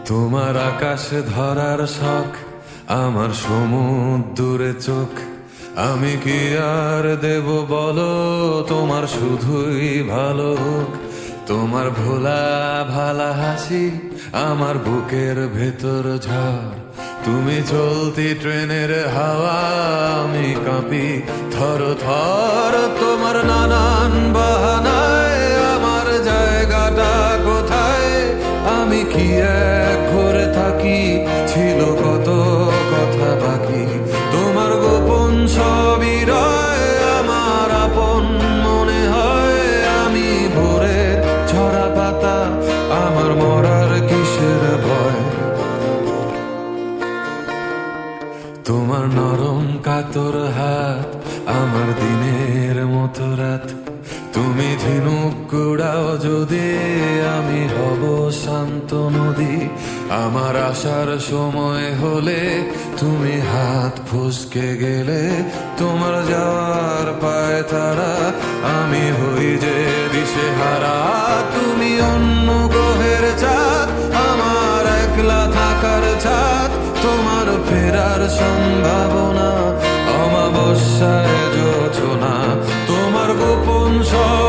তোমার আকাশে ধরার শখ, আমার সমুদ্রে চোখ। আমি কি আর দেব বলো, তোমার শুধুই ভালো হোক। তোমার ভোলা ভালা হাসি আমার বুকের ভেতর ঝড়। তুমি চলতি ট্রেনের হাওয়া, আমি কাঁপি থর থর। তোমার নানান বাহানায় আমার জায়গাটা কোথায়? আমি কি এক ঘরে থাকি, ছিল কত কথা বাকি। তোমার গোপন সবই রয়, আমার আপন মনে হয়। আমি ভোরের ঝরা পাতা, আমার মরার কিসের ভয়? তোমার নরম কাতর হাত, আমার দিনের মতো রাত। তুমি ঝিনুক কুড়াও যদি, আমি হব শান্ত নদী। আমার আসার সময় হলে তুমি হাত ফসকে গেলে। তোমার যাওয়ার পায় তারা, আমি হই যে দিশেহারা। তুমি অন্য গ্রহের চাঁদ, আমার একলা থাকার ছাদ। তোমার ফেরার সম্ভাবনা, অমাবস্যায় যোছনা। তোমার গোপন সব